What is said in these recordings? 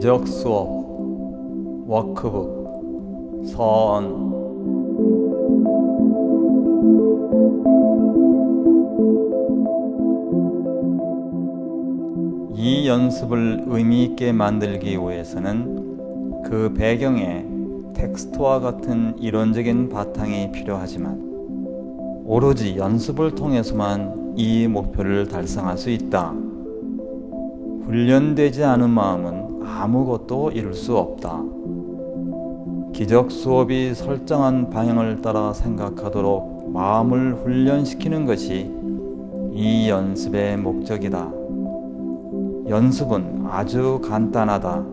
기적 수업, 워크북, 서언. 이 연습을 의미 있게 만들기 위해서는 그 배경에 텍스트와 같은 이론적인 바탕이 필요하지만 오로지 연습을 통해서만 이 목표를 달성할 수 있다. 훈련되지 않은 마음은 아무것도 이룰 수 없다. 기적 수업이 설정한 방향을 따라 생각하도록 마음을 훈련시키는 것이 이 연습의 목적이다. 연습은 아주 간단하다.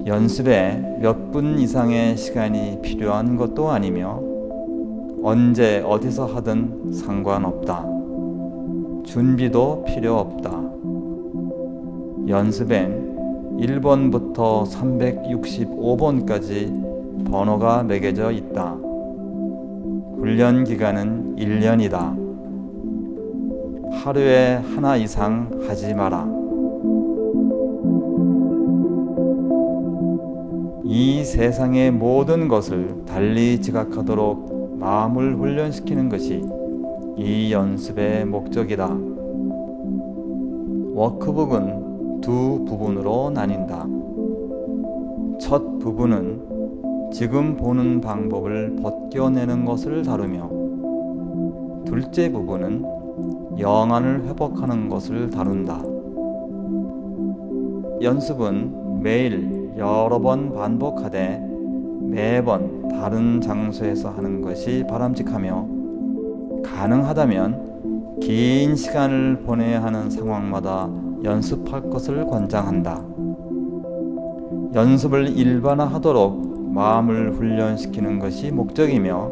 연습에 몇 분 이상의 시간이 필요한 것도 아니며 언제 어디서 하든 상관없다. 준비도 필요 없다. 연습엔 1번부터 365번까지 번호가 매겨져 있다. 훈련 기간은 1년이다. 하루에 하나 이상 하지 마라. 이 세상의 모든 것을 달리 지각하도록 마음을 훈련시키는 것이 이 연습의 목적이다. 워크북은 두 부분으로 나뉜다. 첫 부분은 지금 보는 방법을 벗겨내는 것을 다루며 둘째 부분은 영안을 회복하는 것을 다룬다. 연습은 매일 여러 번 반복하되 매번 다른 장소에서 하는 것이 바람직하며 가능하다면 긴 시간을 보내야 하는 상황마다 연습할 것을 권장한다. 연습을 일반화하도록 마음을 훈련시키는 것이 목적이며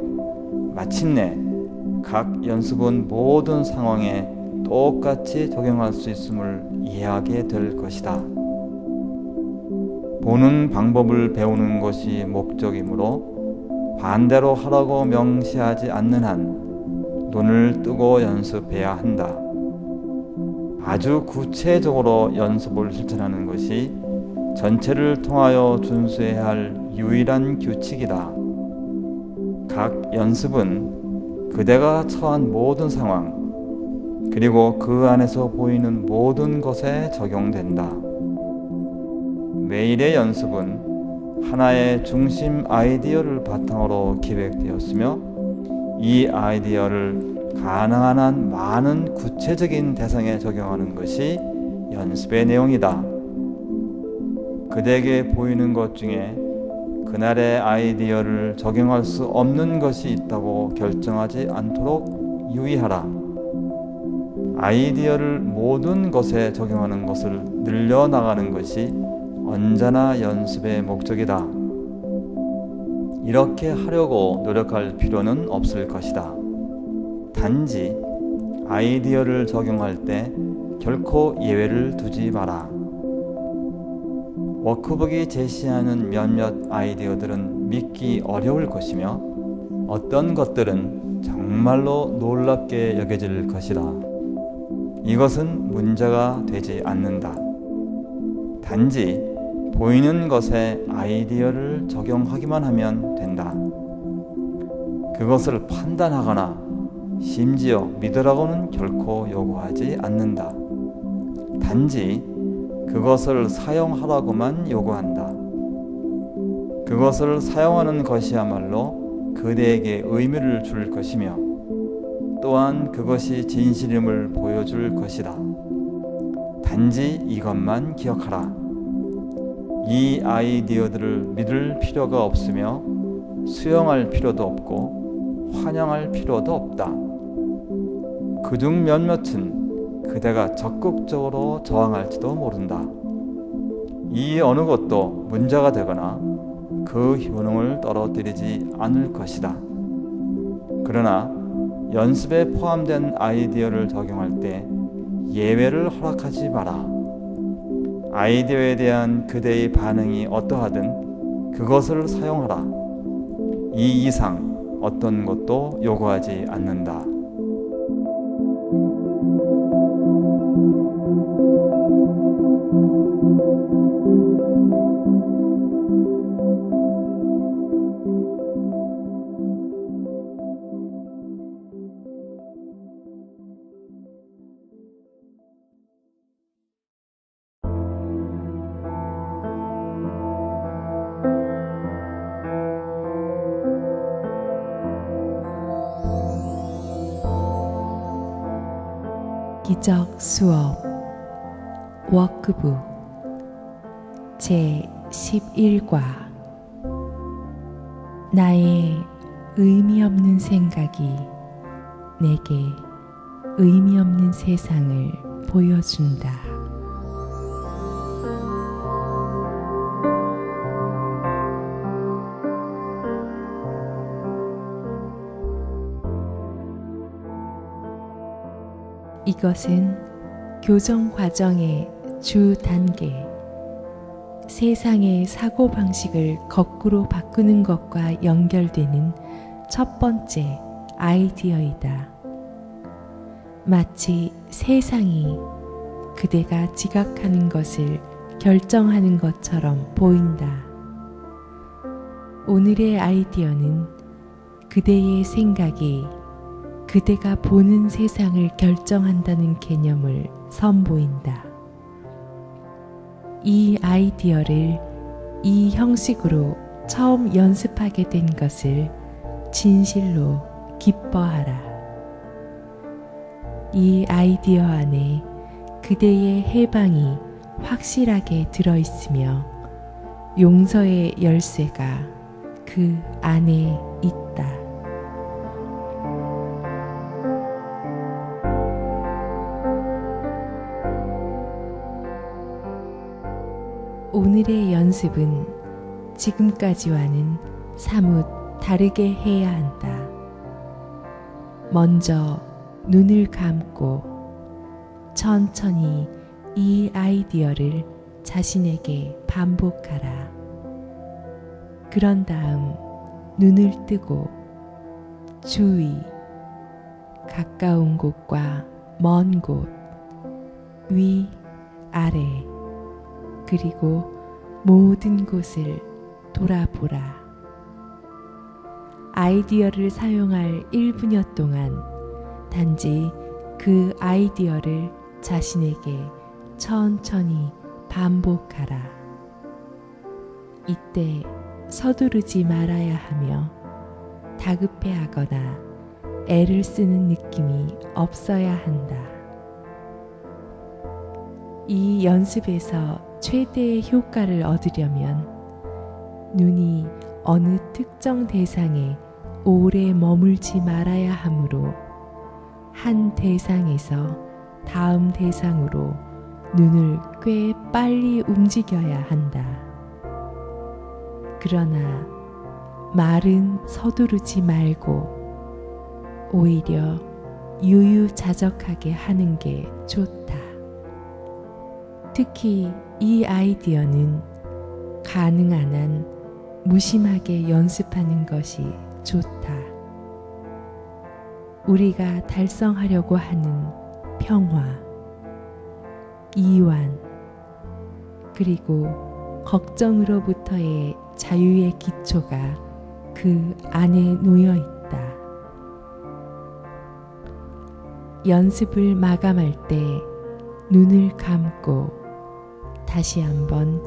마침내 각 연습은 모든 상황에 똑같이 적용할 수 있음을 이해하게 될 것이다. 보는 방법을 배우는 것이 목적이므로 반대로 하라고 명시하지 않는 한 눈을 뜨고 연습해야 한다. 아주 구체적으로 연습을 실천하는 것이 전체를 통하여 준수해야 할 유일한 규칙이다. 각 연습은 그대가 처한 모든 상황, 그리고 그 안에서 보이는 모든 것에 적용된다. 매일의 연습은 하나의 중심 아이디어를 바탕으로 기획되었으며 이 아이디어를 가능한 한 많은 구체적인 대상에 적용하는 것이 연습의 내용이다. 그대에게 보이는 것 중에 그날의 아이디어를 적용할 수 없는 것이 있다고 결정하지 않도록 유의하라. 아이디어를 모든 것에 적용하는 것을 늘려나가는 것이 언제나 연습의 목적이다. 이렇게 하려고 노력할 필요는 없을 것이다. 단지 아이디어를 적용할 때 결코 예외를 두지 마라. 워크북이 제시하는 몇몇 아이디어들은 믿기 어려울 것이며 어떤 것들은 정말로 놀랍게 여겨질 것이다. 이것은 문제가 되지 않는다. 단지 보이는 것에 아이디어를 적용하기만 하면 된다. 그것을 판단하거나 심지어 믿으라고는 결코 요구하지 않는다. 단지 그것을 사용하라고만 요구한다. 그것을 사용하는 것이야말로 그대에게 의미를 줄 것이며 또한 그것이 진실임을 보여줄 것이다. 단지 이것만 기억하라. 이 아이디어들을 믿을 필요가 없으며 수용할 필요도 없고 환영할 필요도 없다. 그중 몇몇은 그대가 적극적으로 저항할지도 모른다. 이 어느 것도 문제가 되거나 그 효능을 떨어뜨리지 않을 것이다. 그러나 연습에 포함된 아이디어를 적용할 때 예외를 허락하지 마라. 아이디어에 대한 그대의 반응이 어떠하든 그것을 사용하라. 이 이상 어떤 것도 요구하지 않는다. 기적 수업 워크북 제 11과 나의 의미 없는 생각이 내게 의미 없는 세상을 보여준다. 이것은 교정 과정의 주 단계, 세상의 사고방식을 거꾸로 바꾸는 것과 연결되는 첫 번째 아이디어이다. 마치 세상이 그대가 지각하는 것을 결정하는 것처럼 보인다. 오늘의 아이디어는 그대의 생각이 그대가 보는 세상을 결정한다는 개념을 선보인다. 이 아이디어를 이 형식으로 처음 연습하게 된 것을 진실로 기뻐하라. 이 아이디어 안에 그대의 해방이 확실하게 들어있으며 용서의 열쇠가 그 안에 있다. 오늘의 연습은 지금까지와는 사뭇 다르게 해야 한다. 먼저 눈을 감고 천천히 이 아이디어를 자신에게 반복하라. 그런 다음 눈을 뜨고 주위, 가까운 곳과 먼 곳, 위, 아래, 그리고 모든 곳을 돌아보라. 아이디어를 사용할 1분여 동안 단지 그 아이디어를 자신에게 천천히 반복하라. 이때 서두르지 말아야 하며 다급해하거나 애를 쓰는 느낌이 없어야 한다. 이 연습에서 최대의 효과를 얻으려면 눈이 어느 특정 대상에 오래 머물지 말아야 하므로 한 대상에서 다음 대상으로 눈을 꽤 빨리 움직여야 한다. 그러나 말은 서두르지 말고 오히려 유유자적하게 하는 게 좋다. 특히 이 아이디어는 가능한 한 무심하게 연습하는 것이 좋다. 우리가 달성하려고 하는 평화, 이완, 그리고 걱정으로부터의 자유의 기초가 그 안에 놓여 있다. 연습을 마감할 때 눈을 감고 다시 한번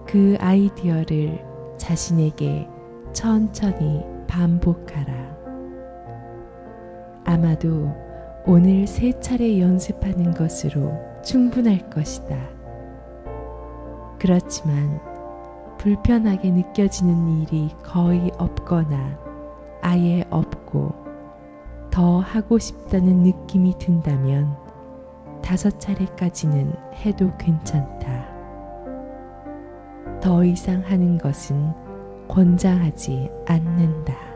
그 아이디어를 자신에게 천천히 반복하라. 아마도 오늘 3차례 연습하는 것으로 충분할 것이다. 그렇지만 불편하게 느껴지는 일이 거의 없거나 아예 없고 더 하고 싶다는 느낌이 든다면 5차례까지는 해도 괜찮다. 더 이상 하는 것은 권장하지 않는다.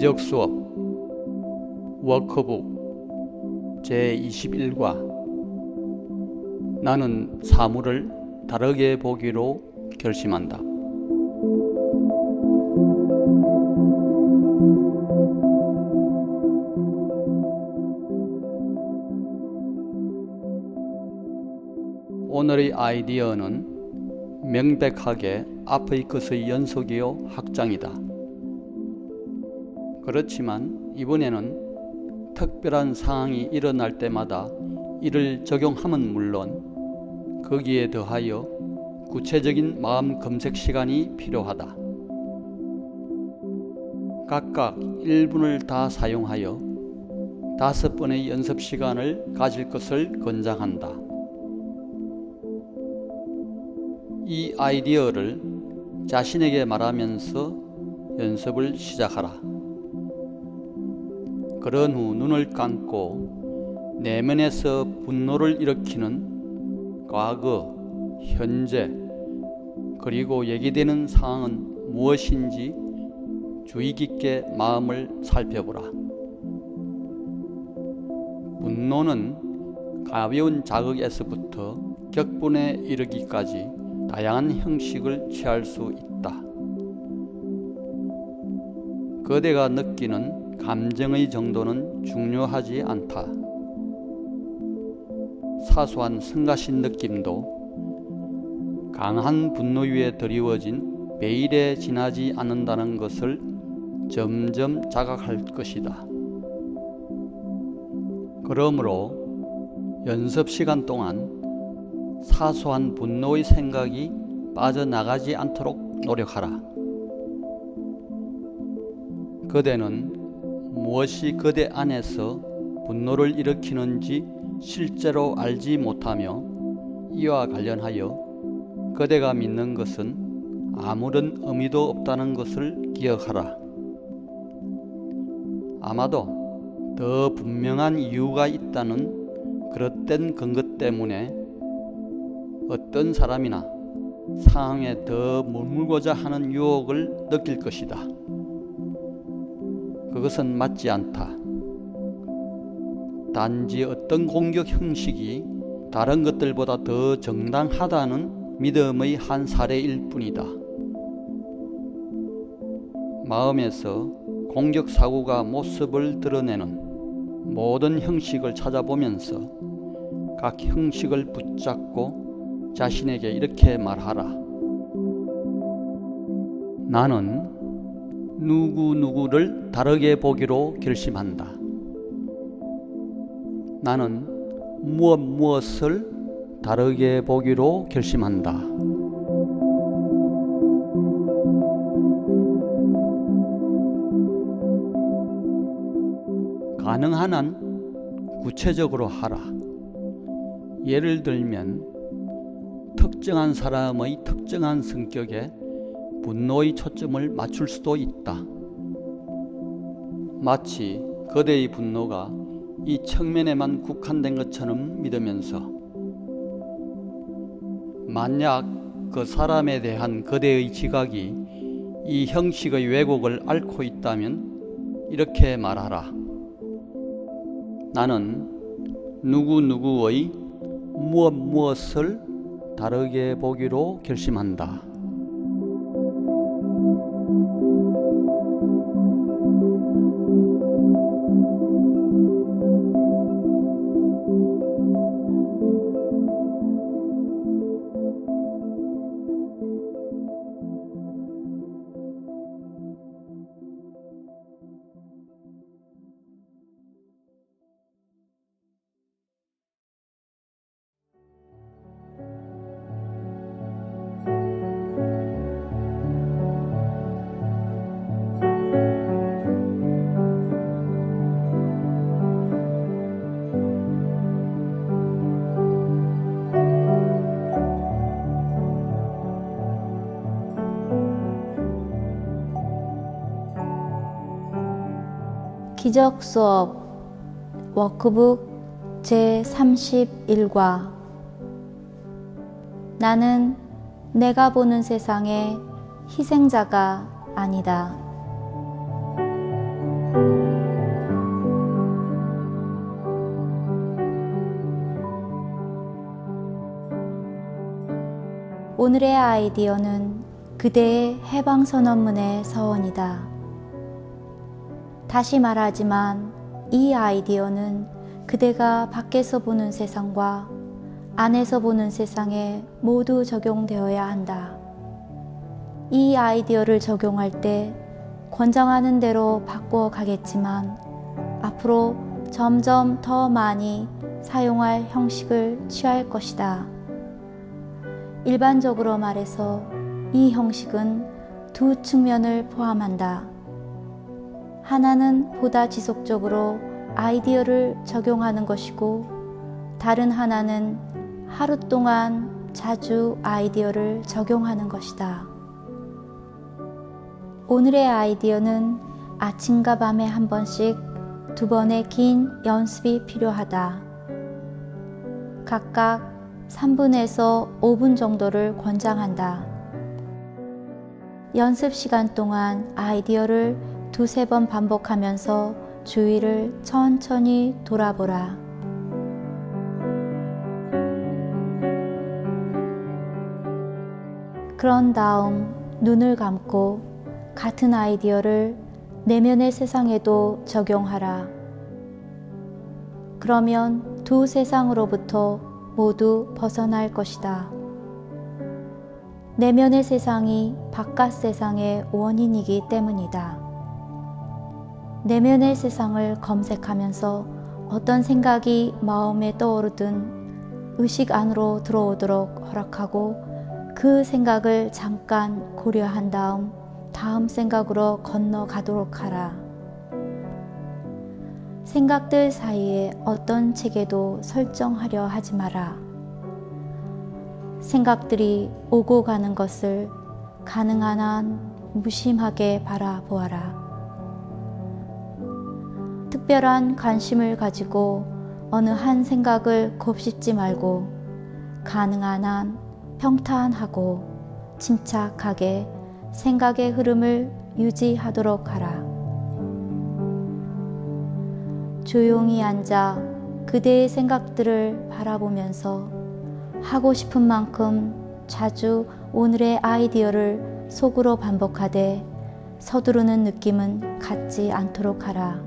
기적 수업 워크북 제21과 나는 사물을 다르게 보기로 결심한다. 오늘의 아이디어는 명백하게 앞의 것의 연속이요 확장이다. 그렇지만 이번에는 특별한 상황이 일어날 때마다 이를 적용함은 물론 거기에 더하여 구체적인 마음 검색 시간이 필요하다. 각각 1분을 다 사용하여 5번의 연습 시간을 가질 것을 권장한다. 이 아이디어를 자신에게 말하면서 연습을 시작하라. 그런 후 눈을 감고 내면에서 분노를 일으키는 과거, 현재, 그리고 얘기되는 상황은 무엇인지 주의 깊게 마음을 살펴보라. 분노는 가벼운 자극에서부터 격분에 이르기까지 다양한 형식을 취할 수 있다. 그대가 느끼는 감정의 정도는 중요하지 않다. 사소한 성가신 느낌도 강한 분노 위에 드리워진 베일에 지나지 않는다는 것을 점점 자각할 것이다. 그러므로 연습 시간 동안 사소한 분노의 생각이 빠져나가지 않도록 노력하라. 그대는 무엇이 그대 안에서 분노를 일으키는지 실제로 알지 못하며 이와 관련하여 그대가 믿는 것은 아무런 의미도 없다는 것을 기억하라. 아마도 더 분명한 이유가 있다는 그릇된 근거 때문에 어떤 사람이나 상황에 더 머물고자 하는 유혹을 느낄 것이다. 그것은 맞지 않다. 단지 어떤 공격 형식이 다른 것들보다 더 정당하다는 믿음의 한 사례일 뿐이다. 마음에서 공격 사고가 모습을 드러내는 모든 형식을 찾아보면서 각 형식을 붙잡고 자신에게 이렇게 말하라. 나는 누구누구를 다르게 보기로 결심한다. 나는 무엇을 다르게 보기로 결심한다. 가능한 한 구체적으로 하라. 예를 들면 특정한 사람의 특정한 성격에 분노의 초점을 맞출 수도 있다. 마치 그대의 분노가 이 측면에만 국한된 것처럼 믿으면서 만약 그 사람에 대한 그대의 지각이 이 형식의 왜곡을 앓고 있다면 이렇게 말하라. 나는 누구누구의 무엇을 다르게 보기로 결심한다. 기적 수업 워크북 제31과 나는 내가 보는 세상의 희생자가 아니다. 오늘의 아이디어는 그대의 해방선언문의 서원이다. 다시 말하지만 이 아이디어는 그대가 밖에서 보는 세상과 안에서 보는 세상에 모두 적용되어야 한다. 이 아이디어를 적용할 때 권장하는 대로 바꾸어 가겠지만 앞으로 점점 더 많이 사용할 형식을 취할 것이다. 일반적으로 말해서 이 형식은 두 측면을 포함한다. 하나는 보다 지속적으로 아이디어를 적용하는 것이고 다른 하나는 하루 동안 자주 아이디어를 적용하는 것이다. 오늘의 아이디어는 아침과 밤에 한 번씩 2번의 긴 연습이 필요하다. 각각 3분에서 5분 정도를 권장한다. 연습 시간 동안 아이디어를 2-3번 반복하면서 주위를 천천히 돌아보라. 그런 다음 눈을 감고 같은 아이디어를 내면의 세상에도 적용하라. 그러면 두 세상으로부터 모두 벗어날 것이다. 내면의 세상이 바깥 세상의 원인이기 때문이다. 내면의 세상을 검색하면서 어떤 생각이 마음에 떠오르든 의식 안으로 들어오도록 허락하고 그 생각을 잠깐 고려한 다음 생각으로 건너가도록 하라. 생각들 사이에 어떤 체계도 설정하려 하지 마라. 생각들이 오고 가는 것을 가능한 한 무심하게 바라보아라. 특별한 관심을 가지고 어느 한 생각을 곱씹지 말고 가능한 한 평탄하고 침착하게 생각의 흐름을 유지하도록 하라. 조용히 앉아 그대의 생각들을 바라보면서 하고 싶은 만큼 자주 오늘의 아이디어를 속으로 반복하되 서두르는 느낌은 갖지 않도록 하라.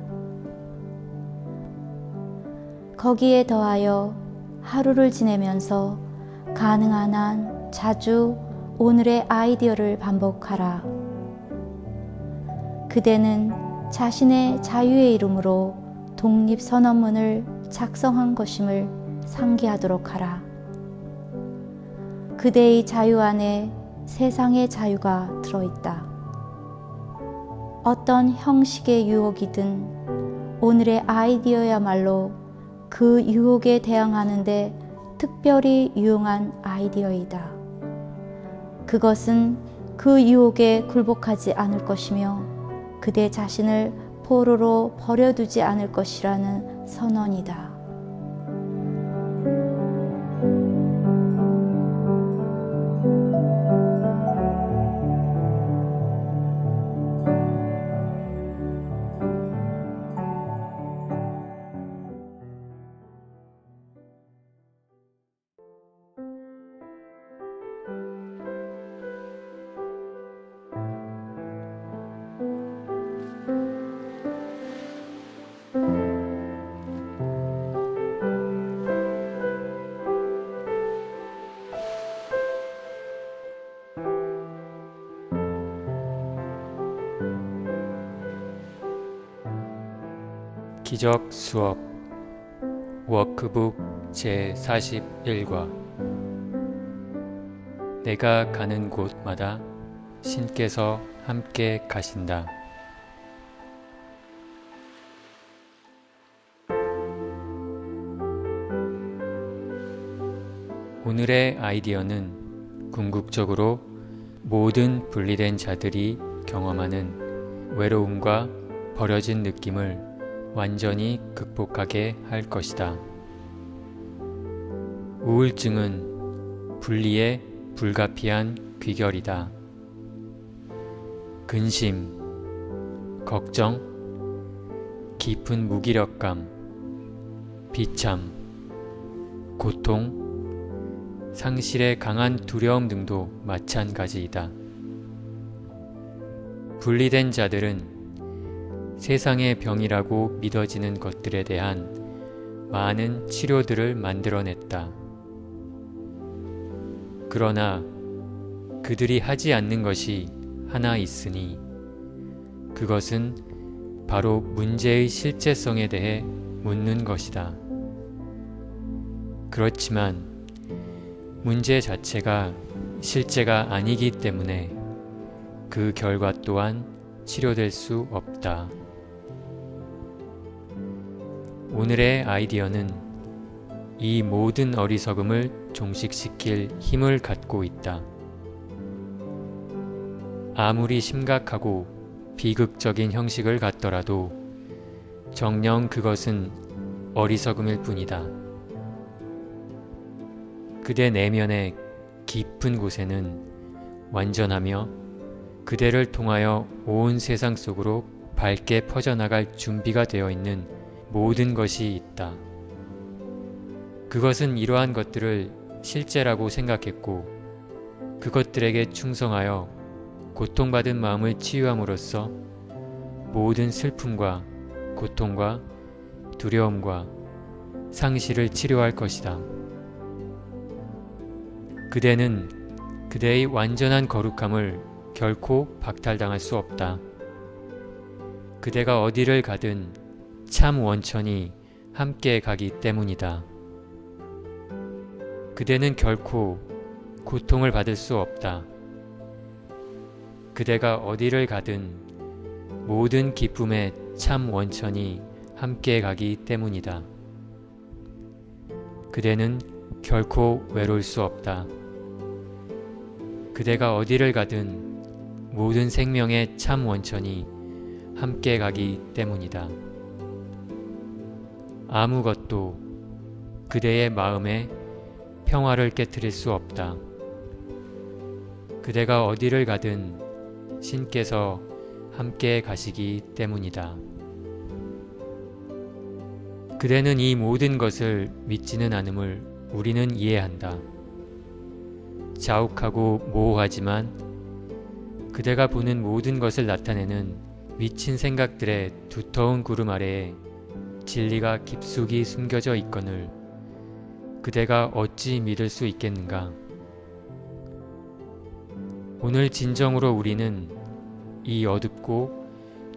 거기에 더하여 하루를 지내면서 가능한 한 자주 오늘의 아이디어를 반복하라. 그대는 자신의 자유의 이름으로 독립선언문을 작성한 것임을 상기하도록 하라. 그대의 자유 안에 세상의 자유가 들어있다. 어떤 형식의 유혹이든 오늘의 아이디어야말로 그 유혹에 대항하는데 특별히 유용한 아이디어이다. 그것은 그 유혹에 굴복하지 않을 것이며 그대 자신을 포로로 버려두지 않을 것이라는 선언이다. 기적 수업 워크북 제41과 내가 가는 곳마다 신께서 함께 가신다. 오늘의 아이디어는 궁극적으로 모든 분리된 자들이 경험하는 외로움과 버려진 느낌을 완전히 극복하게 할 것이다. 우울증은 분리의 불가피한 귀결이다. 근심, 걱정, 깊은 무기력감, 비참, 고통, 상실의 강한 두려움 등도 마찬가지이다. 분리된 자들은 세상의 병이라고 믿어지는 것들에 대한 많은 치료들을 만들어냈다. 그러나 그들이 하지 않는 것이 하나 있으니 그것은 바로 문제의 실제성에 대해 묻는 것이다. 그렇지만 문제 자체가 실제가 아니기 때문에 그 결과 또한 치료될 수 없다. 오늘의 아이디어는 이 모든 어리석음을 종식시킬 힘을 갖고 있다. 아무리 심각하고 비극적인 형식을 갖더라도 정녕 그것은 어리석음일 뿐이다. 그대 내면의 깊은 곳에는 완전하며 그대를 통하여 온 세상 속으로 밝게 퍼져나갈 준비가 되어 있는 모든 것이 있다. 그것은 이러한 것들을 실제라고 생각했고 그것들에게 충성하여 고통받은 마음을 치유함으로써 모든 슬픔과 고통과 두려움과 상실을 치료할 것이다. 그대는 그대의 완전한 거룩함을 결코 박탈당할 수 없다. 그대가 어디를 가든 참 원천이 함께 가기 때문이다. 그대는 결코 고통을 받을 수 없다. 그대가 어디를 가든 모든 기쁨의 참 원천이 함께 가기 때문이다. 그대는 결코 외로울 수 없다. 그대가 어디를 가든 모든 생명의 참 원천이 함께 가기 때문이다. 아무것도 그대의 마음에 평화를 깨트릴 수 없다. 그대가 어디를 가든 신께서 함께 가시기 때문이다. 그대는 이 모든 것을 믿지는 않음을 우리는 이해한다. 자욱하고 모호하지만 그대가 보는 모든 것을 나타내는 미친 생각들의 두터운 구름 아래에 진리가 깊숙이 숨겨져 있거늘 그대가 어찌 믿을 수 있겠는가? 오늘 진정으로 우리는 이 어둡고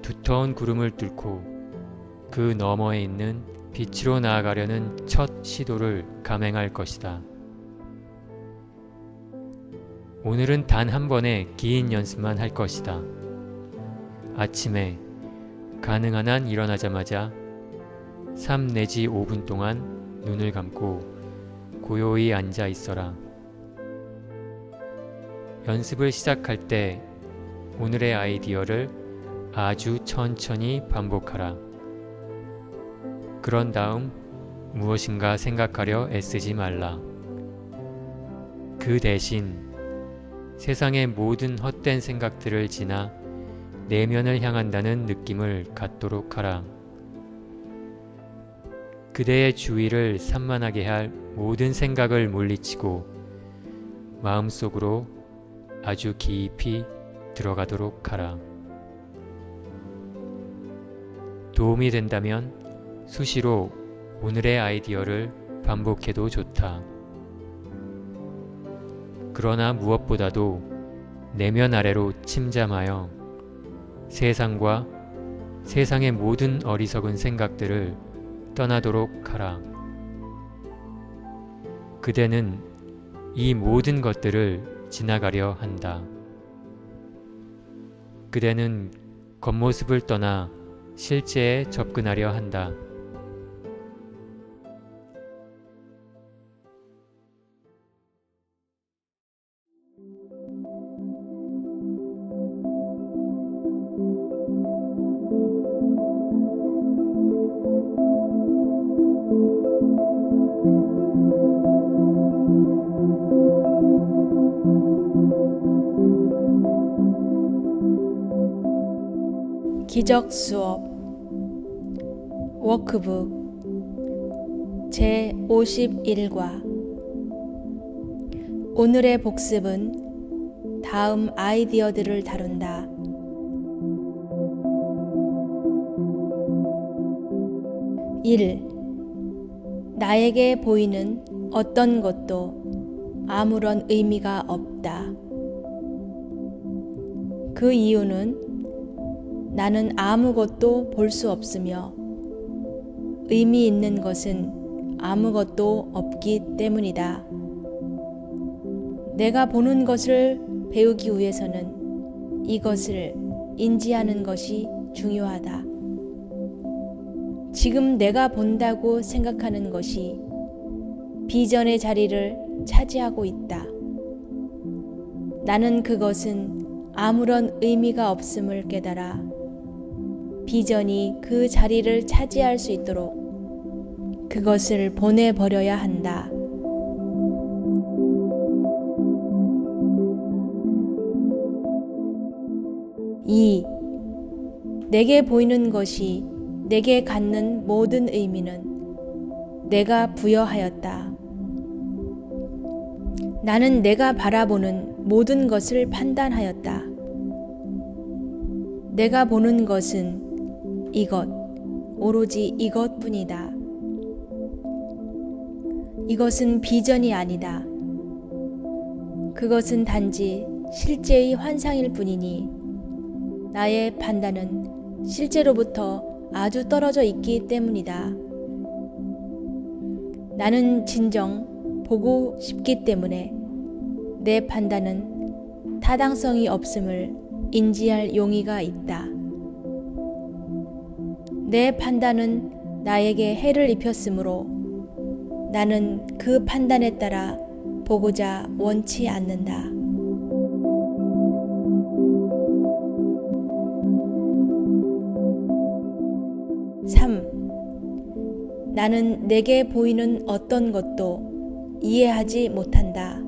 두터운 구름을 뚫고 그 너머에 있는 빛으로 나아가려는 첫 시도를 감행할 것이다. 오늘은 단 한 번의 긴 연습만 할 것이다. 아침에 가능한 한 일어나자마자 3 내지 5분 동안 눈을 감고 고요히 앉아 있어라. 연습을 시작할 때 오늘의 아이디어를 아주 천천히 반복하라. 그런 다음 무엇인가 생각하려 애쓰지 말라. 그 대신 세상의 모든 헛된 생각들을 지나 내면을 향한다는 느낌을 갖도록 하라. 그대의 주위를 산만하게 할 모든 생각을 물리치고 마음속으로 아주 깊이 들어가도록 하라. 도움이 된다면 수시로 오늘의 아이디어를 반복해도 좋다. 그러나 무엇보다도 내면 아래로 침잠하여 세상과 세상의 모든 어리석은 생각들을 떠나도록 하라. 그대는 이 모든 것들을 지나가려 한다. 그대는 겉모습을 떠나 실제에 접근하려 한다. 기적 수업 워크북 제51과 오늘의 복습은 다음 아이디어들을 다룬다. 1. 나에게 보이는 어떤 것도 아무런 의미가 없다. 그 이유는 나는 아무것도 볼 수 없으며 의미 있는 것은 아무것도 없기 때문이다. 내가 보는 것을 배우기 위해서는 이것을 인지하는 것이 중요하다. 지금 내가 본다고 생각하는 것이 비전의 자리를 차지하고 있다. 나는 그것은 아무런 의미가 없음을 깨달아 비전이 그 자리를 차지할 수 있도록 그것을 보내버려야 한다. 2. 내게 보이는 것이 내게 갖는 모든 의미는 내가 부여하였다. 나는 내가 바라보는 모든 것을 판단하였다. 내가 보는 것은 이것, 오로지 이것뿐이다. 이것은 비전이 아니다. 그것은 단지 실제의 환상일 뿐이니 나의 판단은 실제로부터 아주 떨어져 있기 때문이다. 나는 진정 보고 싶기 때문에 내 판단은 타당성이 없음을 인지할 용의가 있다. 내 판단은 나에게 해를 입혔으므로 나는 그 판단에 따라 보고자 원치 않는다. 3. 나는 내게 보이는 어떤 것도 이해하지 못한다.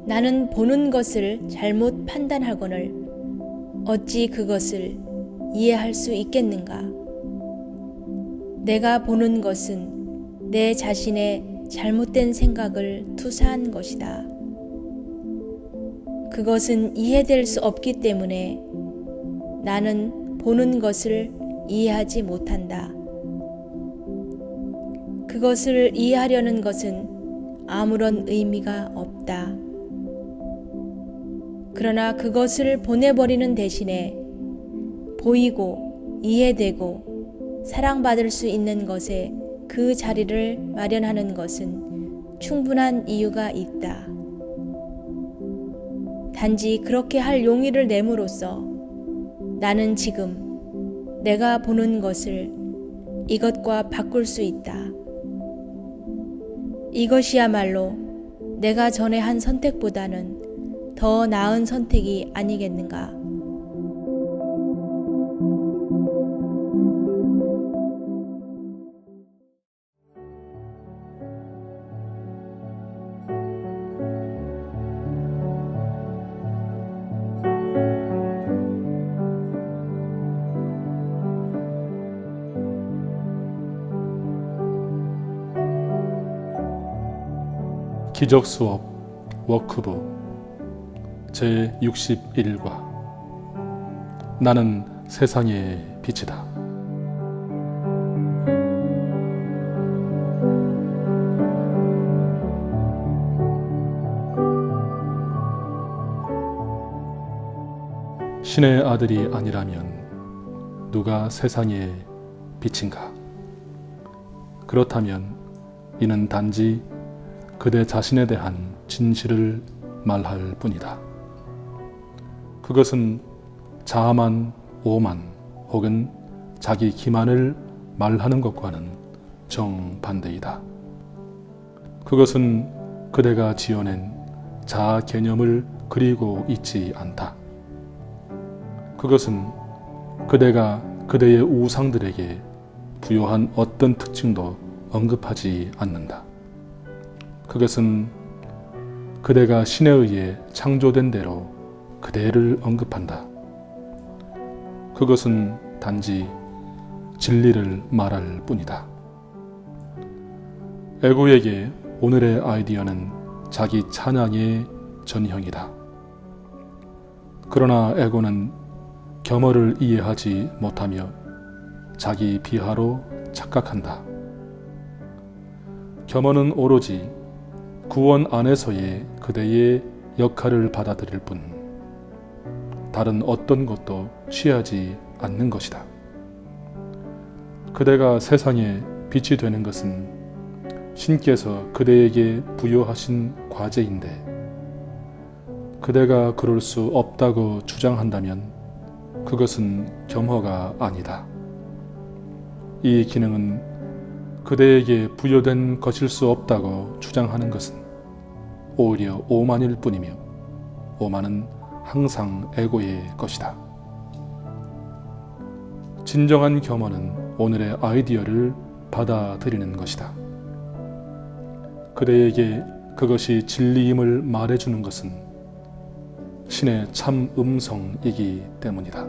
나는 보는 것을 잘못 판단하거늘 어찌 그것을 이해할 수 있겠는가? 내가 보는 것은 내 자신의 잘못된 생각을 투사한 것이다. 그것은 이해될 수 없기 때문에 나는 보는 것을 이해하지 못한다. 그것을 이해하려는 것은 아무런 의미가 없다. 그러나 그것을 보내버리는 대신에 보이고 이해되고 사랑받을 수 있는 것에 그 자리를 마련하는 것은 충분한 이유가 있다. 단지 그렇게 할 용의를 내므로써 나는 지금 내가 보는 것을 이것과 바꿀 수 있다. 이것이야말로 내가 전에 한 선택보다는 더 나은 선택이 아니겠는가? 기적수업 워크북 제61과 나는 세상의 빛이다. 신의 아들이 아니라면 누가 세상의 빛인가? 그렇다면 이는 단지 그대 자신에 대한 진실을 말할 뿐이다. 그것은 자만, 오만 혹은 자기 기만을 말하는 것과는 정반대이다. 그것은 그대가 지어낸 자아 개념을 그리고 있지 않다. 그것은 그대가 그대의 우상들에게 부여한 어떤 특징도 언급하지 않는다. 그것은 그대가 신에 의해 창조된 대로 그대를 언급한다. 그것은 단지 진리를 말할 뿐이다. 에고에게 오늘의 아이디어는 자기 찬양의 전형이다. 그러나 에고는 겸허를 이해하지 못하며 자기 비하로 착각한다. 겸허는 오로지 구원 안에서의 그대의 역할을 받아들일 뿐 다른 어떤 것도 취하지 않는 것이다. 그대가 세상에 빛이 되는 것은 신께서 그대에게 부여하신 과제인데 그대가 그럴 수 없다고 주장한다면 그것은 겸허가 아니다. 이 기능은 그대에게 부여된 것일 수 없다고 주장하는 것은 오히려 오만일 뿐이며 오만은 항상 에고의 것이다. 진정한 겸허는 오늘의 아이디어를 받아들이는 것이다. 그대에게 그것이 진리임을 말해주는 것은 신의 참 음성이기 때문이다.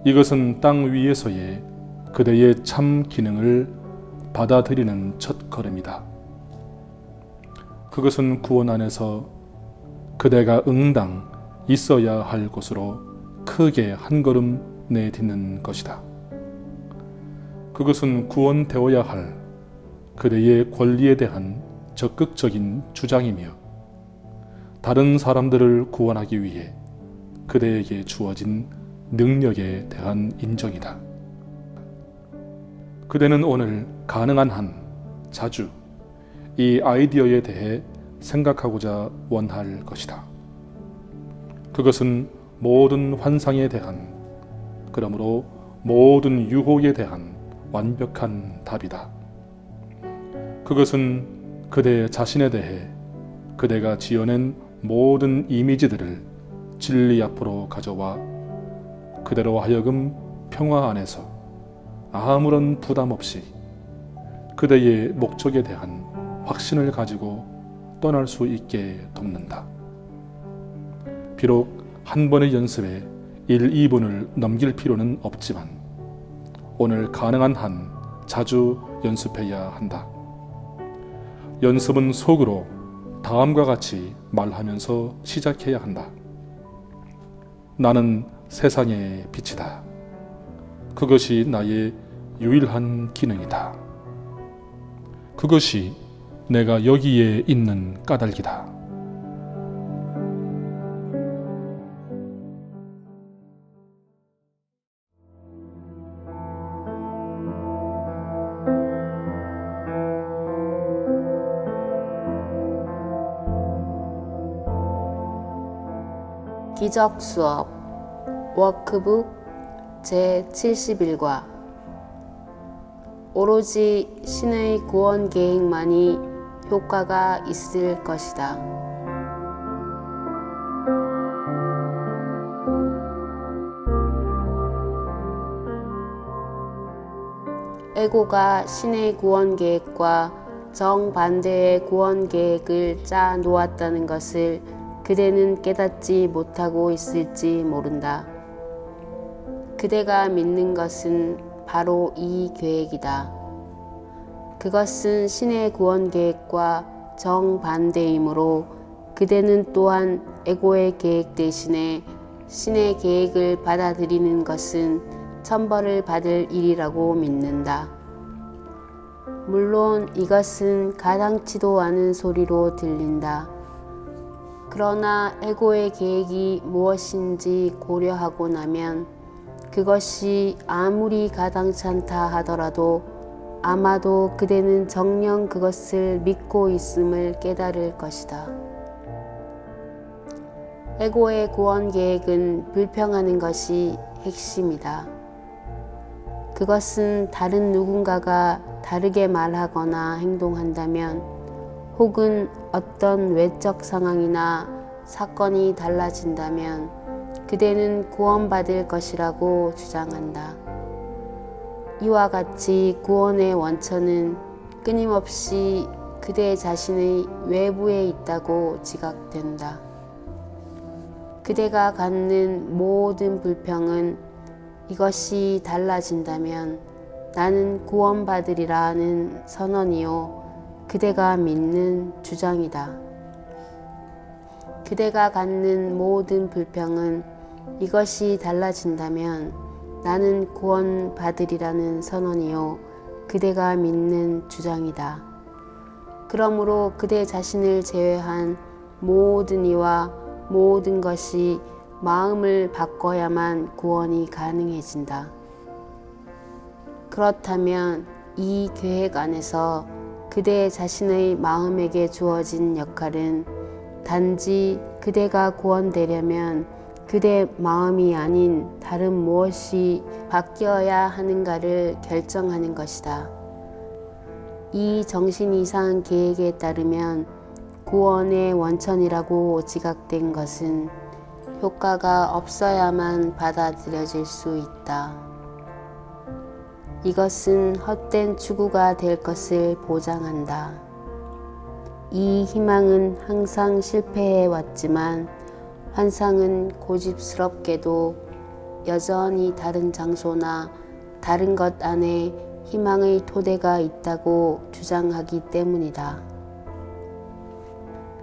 이것은 땅 위에서의 그대의 참 기능을 받아들이는 첫걸음이다. 그것은 구원 안에서 그대가 응당 있어야 할 곳으로 크게 한 걸음 내딛는 것이다. 그것은 구원되어야 할 그대의 권리에 대한 적극적인 주장이며 다른 사람들을 구원하기 위해 그대에게 주어진 능력에 대한 인정이다. 그대는 오늘 가능한 한 자주 이 아이디어에 대해 생각하고자 원할 것이다. 그것은 모든 환상에 대한, 그러므로 모든 유혹에 대한 완벽한 답이다. 그것은 그대 자신에 대해 그대가 지어낸 모든 이미지들을 진리 앞으로 가져와 그대로 하여금 평화 안에서 아무런 부담 없이 그대의 목적에 대한 확신을 가지고 떠날 수 있게 돕는다. 비록 한 번의 연습에 1, 2분을 넘길 필요는 없지만 오늘 가능한 한 자주 연습해야 한다. 연습은 속으로 다음과 같이 말하면서 시작해야 한다. 나는 세상의 빛이다. 그것이 나의 유일한 기능이다. 그것이 내가 여기에 있는 까닭이다. 기적 수업 워크북 제71과 오로지 신의 구원 계획만이 효과가 있을 것이다. 에고가 신의 구원 계획과 정반대의 구원 계획을 짜 놓았다는 것을 그대는 깨닫지 못하고 있을지 모른다. 그대가 믿는 것은 바로 이 계획이다. 그것은 신의 구원 계획과 정반대이므로 그대는 또한 에고의 계획 대신에 신의 계획을 받아들이는 것은 천벌을 받을 일이라고 믿는다. 물론 이것은 가당치도 않은 소리로 들린다. 그러나 에고의 계획이 무엇인지 고려하고 나면 그것이 아무리 가당찮다 하더라도 아마도 그대는 정녕 그것을 믿고 있음을 깨달을 것이다. 에고의 구원 계획은 불평하는 것이 핵심이다. 그것은 다른 누군가가 다르게 말하거나 행동한다면 혹은 어떤 외적 상황이나 사건이 달라진다면 그대는 구원받을 것이라고 주장한다. 이와 같이 구원의 원천은 끊임없이 그대 자신의 외부에 있다고 지각된다. 그대가 갖는 모든 불평은 이것이 달라진다면 나는 구원받으리라 하는 선언이요 그대가 믿는 주장이다. 그대가 갖는 모든 불평은 이것이 달라진다면 나는 구원받으리라는 선언이요 그대가 믿는 주장이다. 그러므로 그대 자신을 제외한 모든 이와 모든 것이 마음을 바꿔야만 구원이 가능해진다. 그렇다면 이 계획 안에서 그대 자신의 마음에게 주어진 역할은 단지 그대가 구원되려면 그대 마음이 아닌 다른 무엇이 바뀌어야 하는가를 결정하는 것이다. 이 정신 이상 계획에 따르면 구원의 원천이라고 지각된 것은 효과가 없어야만 받아들여질 수 있다. 이것은 헛된 추구가 될 것을 보장한다. 이 희망은 항상 실패해 왔지만 환상은 고집스럽게도 여전히 다른 장소나 다른 것 안에 희망의 토대가 있다고 주장하기 때문이다.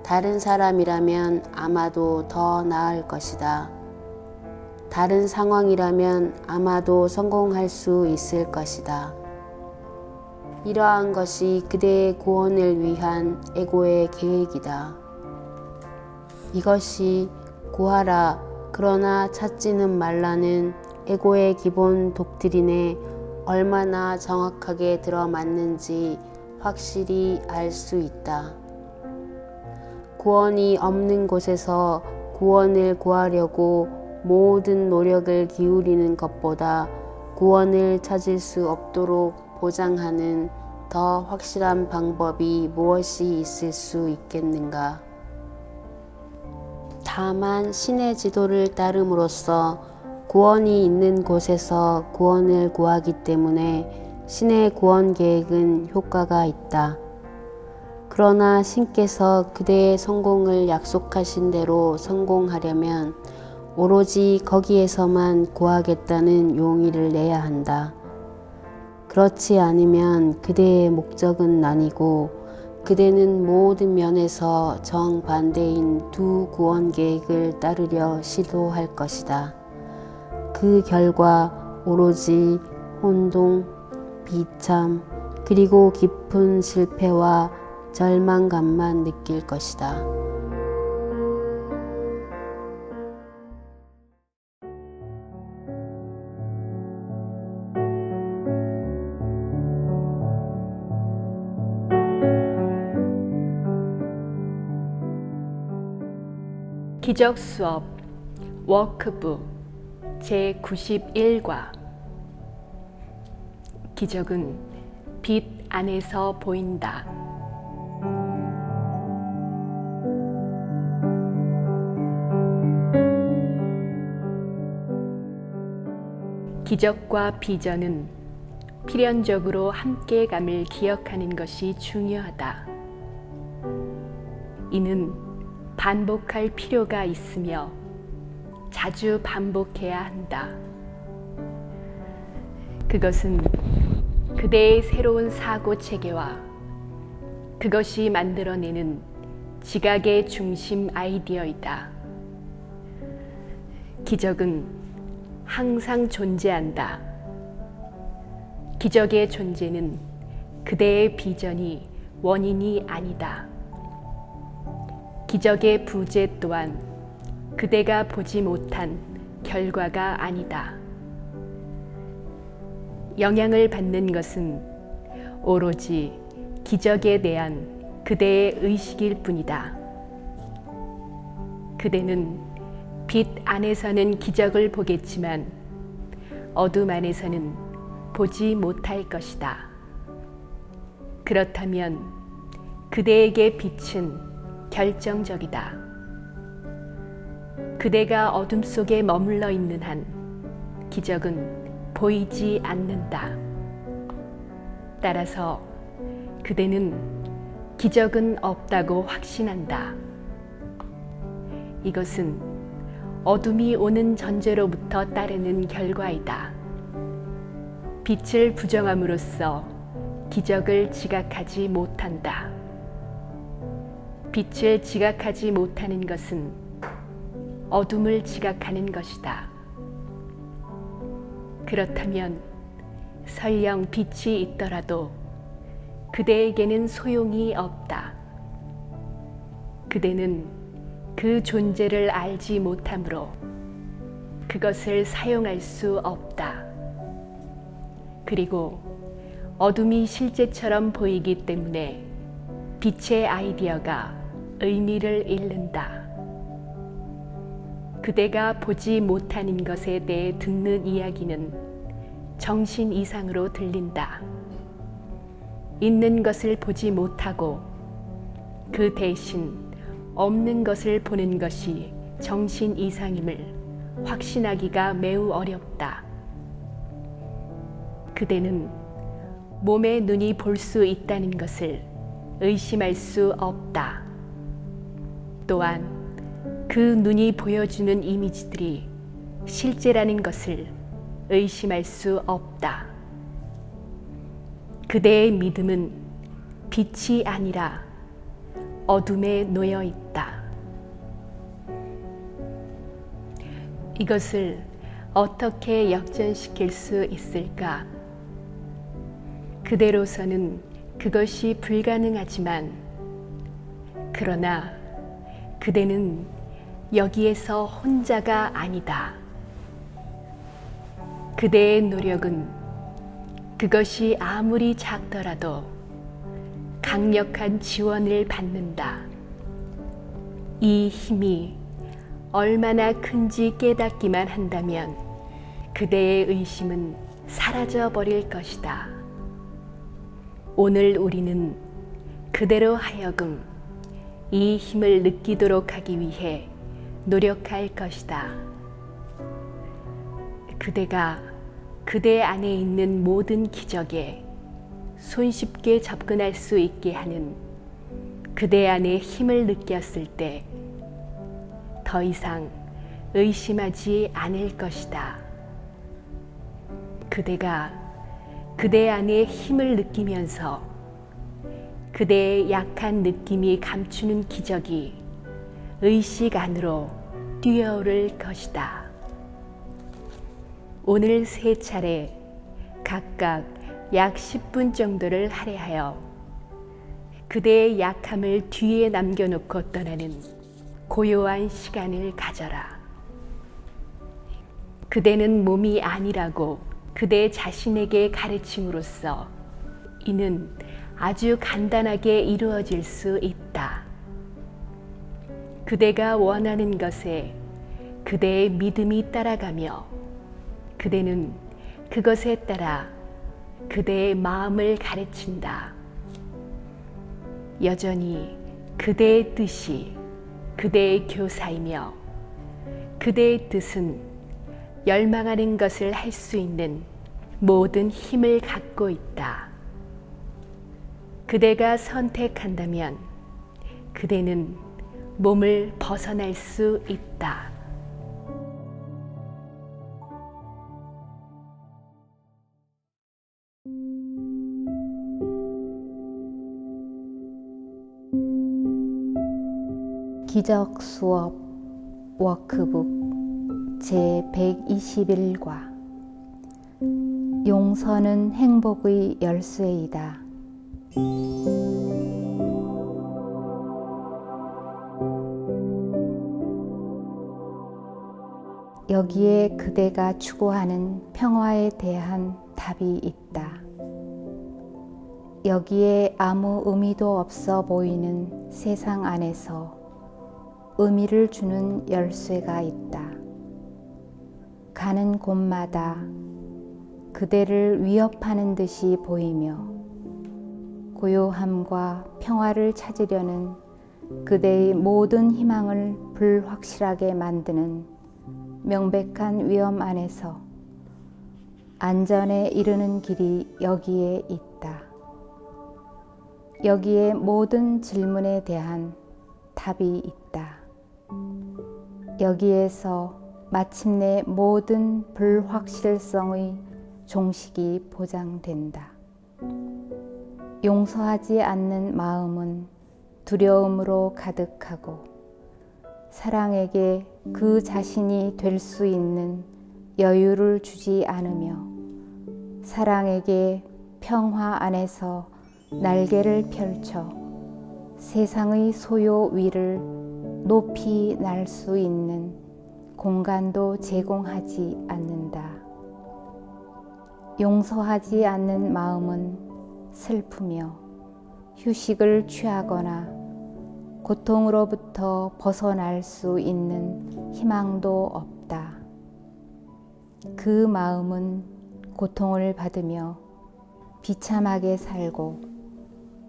다른 사람이라면 아마도 더 나을 것이다. 다른 상황이라면 아마도 성공할 수 있을 것이다. 이러한 것이 그대의 구원을 위한 에고의 계획이다. 이것이 구하라 그러나 찾지는 말라는 에고의 기본 독트린에 얼마나 정확하게 들어맞는지 확실히 알 수 있다. 구원이 없는 곳에서 구원을 구하려고 모든 노력을 기울이는 것보다 구원을 찾을 수 없도록 보장하는 더 확실한 방법이 무엇이 있을 수 있겠는가? 다만 신의 지도를 따름으로써 구원이 있는 곳에서 구원을 구하기 때문에 신의 구원 계획은 효과가 있다. 그러나 신께서 그대의 성공을 약속하신 대로 성공하려면 오로지 거기에서만 구하겠다는 용의를 내야 한다. 그렇지 않으면 그대의 목적은 아니고 그대는 모든 면에서 정반대인 두 구원 계획을 따르려 시도할 것이다. 그 결과 오로지 혼동, 비참, 그리고 깊은 실패와 절망감만 느낄 것이다. 기적 수업 워크북 제91과 기적은 빛 안에서 보인다. 기적과 비전은 필연적으로 함께감을 기억하는 것이 중요하다. 이는 반복할 필요가 있으며 자주 반복해야 한다. 그것은 그대의 새로운 사고 체계와 그것이 만들어내는 지각의 중심 아이디어이다. 기적은 항상 존재한다. 기적의 존재는 그대의 비전이 원인이 아니다. 기적의 부재 또한 그대가 보지 못한 결과가 아니다. 영향을 받는 것은 오로지 기적에 대한 그대의 의식일 뿐이다. 그대는 빛 안에서는 기적을 보겠지만 어둠 안에서는 보지 못할 것이다. 그렇다면 그대에게 빛은 결정적이다. 그대가 어둠 속에 머물러 있는 한 기적은 보이지 않는다. 따라서 그대는 기적은 없다고 확신한다. 이것은 어둠이 오는 전제로부터 따르는 결과이다. 빛을 부정함으로써 기적을 지각하지 못한다. 빛을 지각하지 못하는 것은 어둠을 지각하는 것이다. 그렇다면 설령 빛이 있더라도 그대에게는 소용이 없다. 그대는 그 존재를 알지 못하므로 그것을 사용할 수 없다. 그리고 어둠이 실제처럼 보이기 때문에 빛의 아이디어가 의미를 잃는다. 그대가 보지 못하는 것에 대해 듣는 이야기는 정신 이상으로 들린다. 있는 것을 보지 못하고 그 대신 없는 것을 보는 것이 정신 이상임을 확신하기가 매우 어렵다. 그대는 몸의 눈이 볼 수 있다는 것을 의심할 수 없다. 또한 그 눈이 보여주는 이미지들이 실제라는 것을 의심할 수 없다. 그대의 믿음은 빛이 아니라 어둠에 놓여 있다. 이것을 어떻게 역전시킬 수 있을까? 그대로서는 그것이 불가능하지만, 그러나 그대는 여기에서 혼자가 아니다. 그대의 노력은 그것이 아무리 작더라도 강력한 지원을 받는다. 이 힘이 얼마나 큰지 깨닫기만 한다면 그대의 의심은 사라져 버릴 것이다. 오늘 우리는 그대로 하여금 이 힘을 느끼도록 하기 위해 노력할 것이다. 그대가 그대 안에 있는 모든 기적에 손쉽게 접근할 수 있게 하는 그대 안에 힘을 느꼈을 때 더 이상 의심하지 않을 것이다. 그대가 그대 안에 힘을 느끼면서 그대의 약한 느낌이 감추는 기적이 의식 안으로 뛰어오를 것이다. 오늘 3차례 각각 약 10분 정도를 할애하여 그대의 약함을 뒤에 남겨놓고 떠나는 고요한 시간을 가져라. 그대는 몸이 아니라고 그대 자신에게 가르침으로써 이는 아주 간단하게 이루어질 수 있다. 그대가 원하는 것에 그대의 믿음이 따라가며 그대는 그것에 따라 그대의 마음을 가르친다. 여전히 그대의 뜻이 그대의 교사이며 그대의 뜻은 열망하는 것을 할 수 있는 모든 힘을 갖고 있다. 그대가 선택한다면 그대는 몸을 벗어날 수 있다. 기적 수업 워크북 제121과 용서는 행복의 열쇠이다. 여기에 그대가 추구하는 평화에 대한 답이 있다. 여기에 아무 의미도 없어 보이는 세상 안에서 의미를 주는 열쇠가 있다. 가는 곳마다 그대를 위협하는 듯이 보이며 고요함과 평화를 찾으려는 그대의 모든 희망을 불확실하게 만드는 명백한 위험 안에서 안전에 이르는 길이 여기에 있다. 여기에 모든 질문에 대한 답이 있다. 여기에서 마침내 모든 불확실성의 종식이 보장된다. 용서하지 않는 마음은 두려움으로 가득하고 사랑에게 그 자신이 될 수 있는 여유를 주지 않으며 사랑에게 평화 안에서 날개를 펼쳐 세상의 소요 위를 높이 날 수 있는 공간도 제공하지 않는다. 용서하지 않는 마음은 슬프며 휴식을 취하거나 고통으로부터 벗어날 수 있는 희망도 없다. 그 마음은 고통을 받으며 비참하게 살고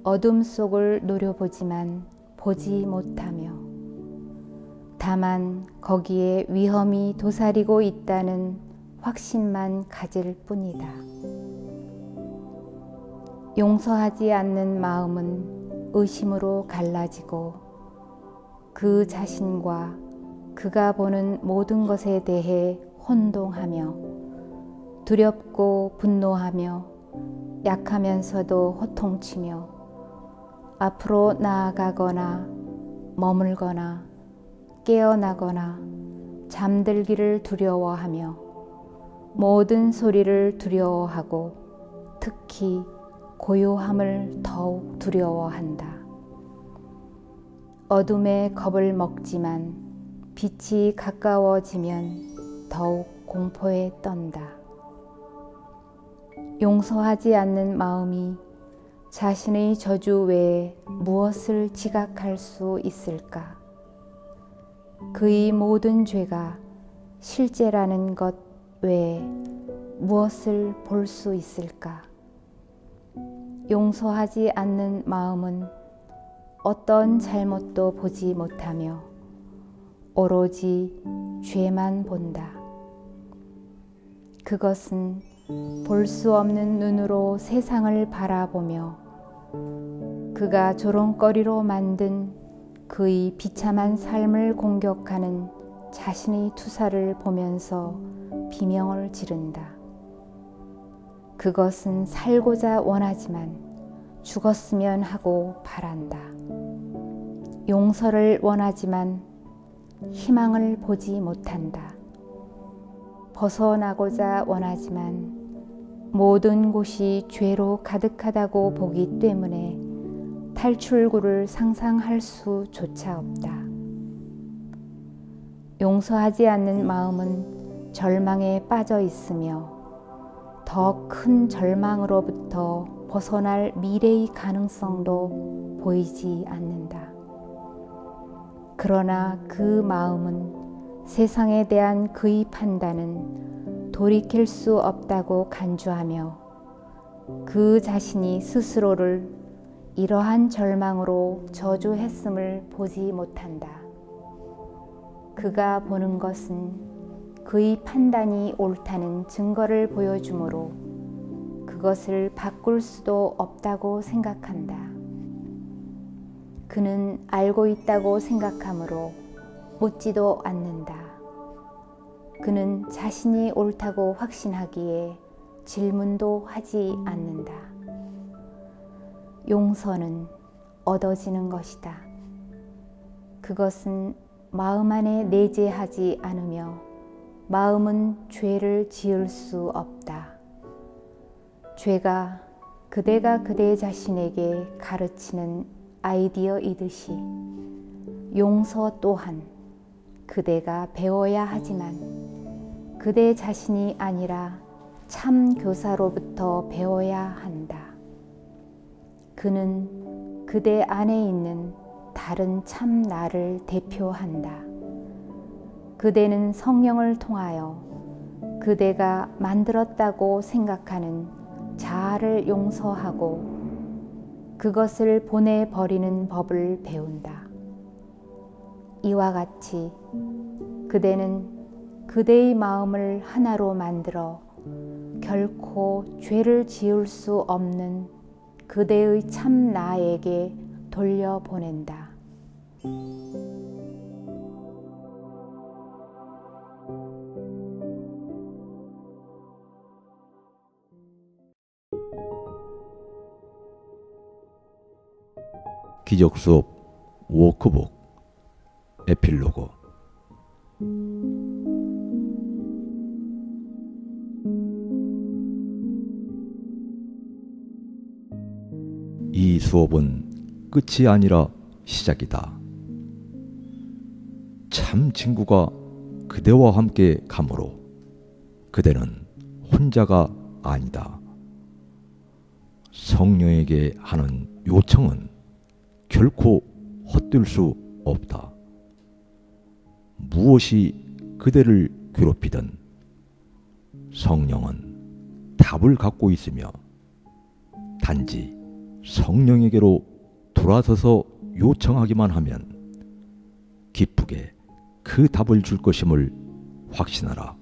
어둠 속을 노려보지만 보지 못하며 다만 거기에 위험이 도사리고 있다는 확신만 가질 뿐이다. 용서하지 않는 마음은 의심으로 갈라지고 그 자신과 그가 보는 모든 것에 대해 혼동하며 두렵고 분노하며 약하면서도 호통치며 앞으로 나아가거나 머물거나 깨어나거나 잠들기를 두려워하며 모든 소리를 두려워하고 특히 고요함을 더욱 두려워한다. 어둠에 겁을 먹지만 빛이 가까워지면 더욱 공포에 떤다. 용서하지 않는 마음이 자신의 저주 외에 무엇을 지각할 수 있을까? 그의 모든 죄가 실제라는 것 외에 무엇을 볼 수 있을까? 용서하지 않는 마음은 어떤 잘못도 보지 못하며 오로지 죄만 본다. 그것은 볼 수 없는 눈으로 세상을 바라보며 그가 조롱거리로 만든 그의 비참한 삶을 공격하는 자신의 투사를 보면서 비명을 지른다. 그것은 살고자 원하지만 죽었으면 하고 바란다. 용서를 원하지만 희망을 보지 못한다. 벗어나고자 원하지만 모든 곳이 죄로 가득하다고 보기 때문에 탈출구를 상상할 수조차 없다. 용서하지 않는 마음은 절망에 빠져 있으며 더 큰 절망으로부터 벗어날 미래의 가능성도 보이지 않는다. 그러나 그 마음은 세상에 대한 그의 판단은 돌이킬 수 없다고 간주하며 그 자신이 스스로를 이러한 절망으로 저주했음을 보지 못한다. 그가 보는 것은 그의 판단이 옳다는 증거를 보여주므로 그것을 바꿀 수도 없다고 생각한다. 그는 알고 있다고 생각하므로 묻지도 않는다. 그는 자신이 옳다고 확신하기에 질문도 하지 않는다. 용서는 얻어지는 것이다. 그것은 마음 안에 내재하지 않으며 마음은 죄를 지을 수 없다. 죄가 그대가 그대 자신에게 가르치는 아이디어이듯이 용서 또한 그대가 배워야 하지만 그대 자신이 아니라 참 교사로부터 배워야 한다. 그는 그대 안에 있는 다른 참 나를 대표한다. 그대는 성령을 통하여 그대가 만들었다고 생각하는 자아를 용서하고 그것을 보내버리는 법을 배운다. 이와 같이 그대는 그대의 마음을 하나로 만들어 결코 죄를 지을 수 없는 그대의 참 나에게 돌려보낸다. 기적 수업 워크북 에필로그. 이 수업은 끝이 아니라 시작이다. 참 친구가 그대와 함께 가므로 그대는 혼자가 아니다. 성령에게 하는 요청은 결코 헛될 수 없다. 무엇이 그대를 괴롭히든 성령은 답을 갖고 있으며 단지 성령에게로 돌아서서 요청하기만 하면 기쁘게 그 답을 줄 것임을 확신하라.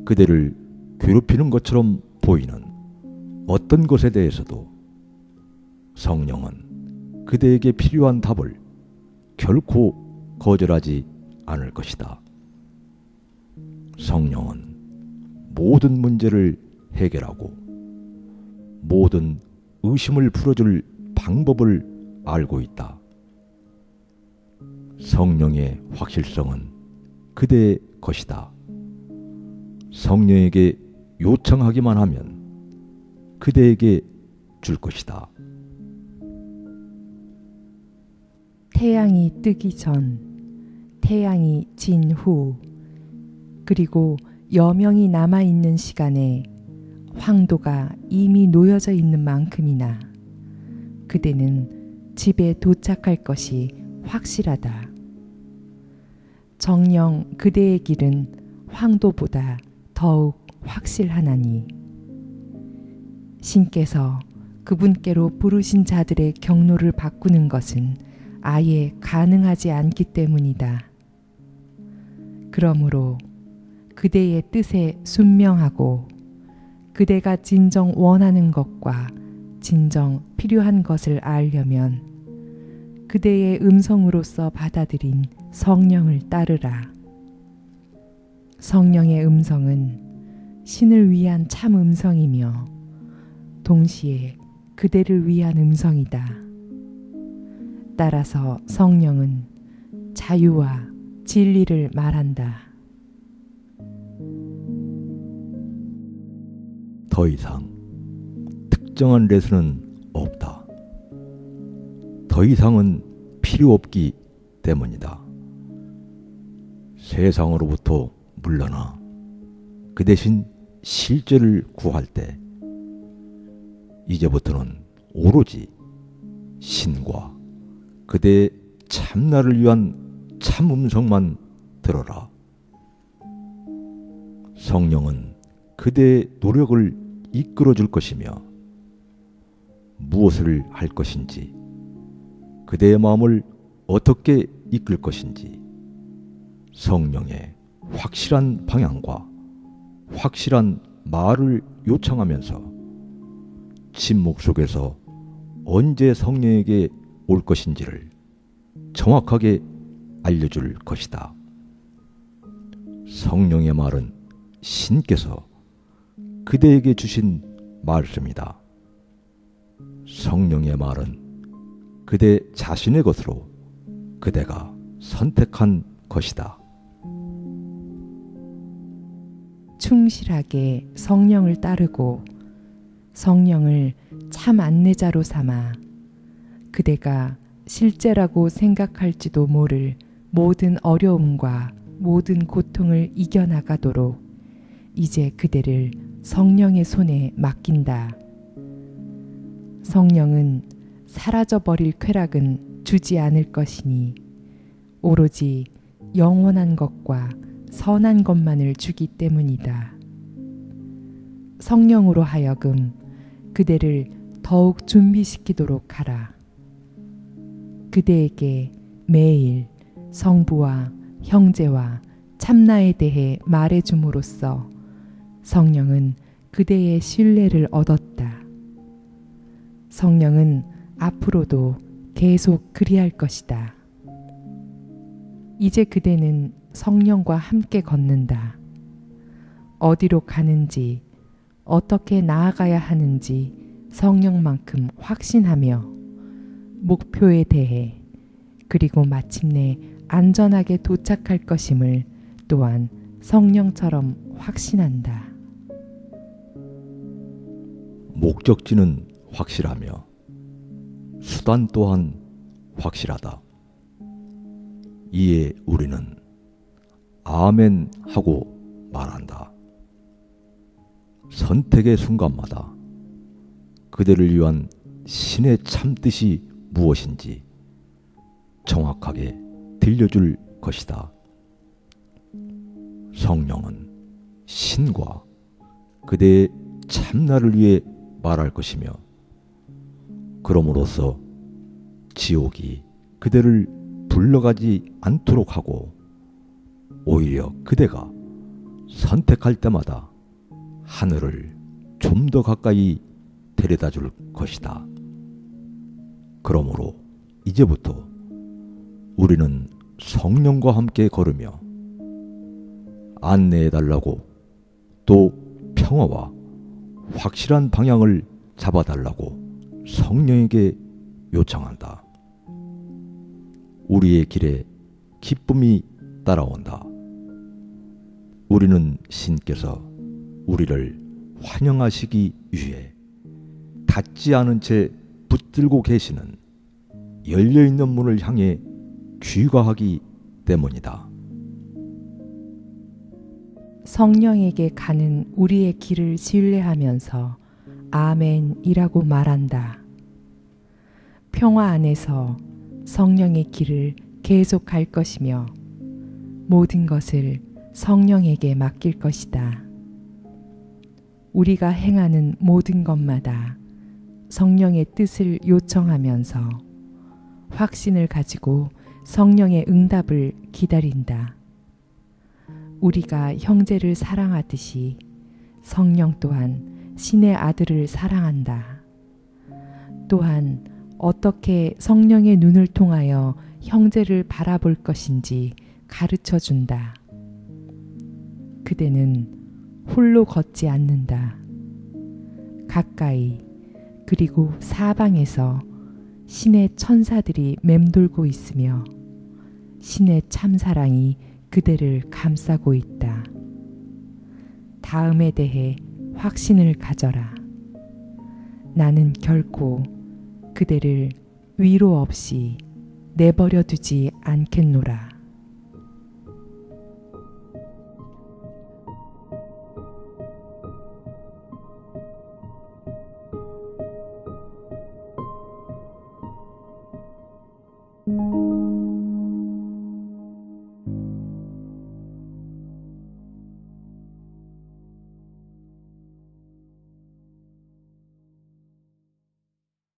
그대를 괴롭히는 것처럼 보이는 어떤 것에 대해서도 성령은 그대에게 필요한 답을 결코 거절하지 않을 것이다. 성령은 모든 문제를 해결하고 모든 의심을 풀어줄 방법을 알고 있다. 성령의 확실성은 그대의 것이다. 성령에게 요청하기만 하면 그대에게 줄 것이다. 태양이 뜨기 전, 태양이 진 후, 그리고 여명이 남아있는 시간에 황도가 이미 놓여져 있는 만큼이나 그대는 집에 도착할 것이 확실하다. 정녕 그대의 길은 황도보다 더욱 확실하나니 신께서 그분께로 부르신 자들의 경로를 바꾸는 것은 아예 가능하지 않기 때문이다. 그러므로 그대의 뜻에 순명하고 그대가 진정 원하는 것과 진정 필요한 것을 알려면 그대의 음성으로서 받아들인 성령을 따르라. 성령의 음성은 신을 위한 참 음성이며 동시에 그대를 위한 음성이다. 따라서 성령은 자유와 진리를 말한다. 더 이상 특정한 레슨은 없다. 더 이상은 필요 없기 때문이다. 세상으로부터 물러나 그 대신 실제를 구할 때 이제부터는 오로지 신과 그대의 참나를 위한 참 음성만 들어라. 성령은 그대의 노력을 이끌어 줄 것이며 무엇을 할 것인지 그대의 마음을 어떻게 이끌 것인지 성령의 확실한 방향과 확실한 말을 요청하면서 침묵 속에서 언제 성령에게 올 것인지를 정확하게 알려줄 것이다. 성령의 말은 신께서 그대에게 주신 말씀이다. 성령의 말은 그대 자신의 것으로 그대가 선택한 것이다. 충실하게 성령을 따르고 성령을 참 안내자로 삼아 그대가 실제라고 생각할지도 모를 모든 어려움과 모든 고통을 이겨나가도록 이제 그대를 성령의 손에 맡긴다. 성령은 사라져버릴 쾌락은 주지 않을 것이니 오로지 영원한 것과 선한 것만을 주기 때문이다. 성령으로 하여금 그대를 더욱 준비시키도록 하라. 그대에게 매일 성부와 형제와 참나에 대해 말해줌으로써 성령은 그대의 신뢰를 얻었다. 성령은 앞으로도 계속 그리할 것이다. 이제 그대는 성령과 함께 걷는다. 어디로 가는지, 어떻게 나아가야 하는지 성령만큼 확신하며 목표에 대해 그리고 마침내 안전하게 도착할 것임을 또한 성령처럼 확신한다. 목적지는 확실하며 수단 또한 확실하다. 이에 우리는 아멘 하고 말한다. 선택의 순간마다 그대를 위한 신의 참뜻이 무엇인지 정확하게 들려줄 것이다. 성령은 신과 그대의 참나를 위해 말할 것이며 그럼으로써 지옥이 그대를 불러가지 않도록 하고 오히려 그대가 선택할 때마다 하늘을 좀 더 가까이 데려다 줄 것이다. 그러므로 이제부터 우리는 성령과 함께 걸으며 안내해달라고 또 평화와 확실한 방향을 잡아달라고 성령에게 요청한다. 우리의 길에 기쁨이 따라온다. 우리는 신께서 우리를 환영하시기 위해 닫지 않은 채 붙들고 계시는 열려있는 문을 향해 귀가하기 때문이다. 성령에게 가는 우리의 길을 신뢰하면서 아멘이라고 말한다. 평화 안에서 성령의 길을 계속 갈 것이며 모든 것을 성령에게 맡길 것이다. 우리가 행하는 모든 것마다 성령의 뜻을 요청하면서 확신을 가지고 성령의 응답을 기다린다. 우리가 형제를 사랑하듯이 성령 또한 신의 아들을 사랑한다. 또한 어떻게 성령의 눈을 통하여 형제를 바라볼 것인지 가르쳐 준다. 그대는 홀로 걷지 않는다. 가까이 그리고 사방에서 신의 천사들이 맴돌고 있으며 신의 참사랑이 그대를 감싸고 있다. 다음에 대해 확신을 가져라. 나는 결코 그대를 위로 없이 내버려 두지 않겠노라.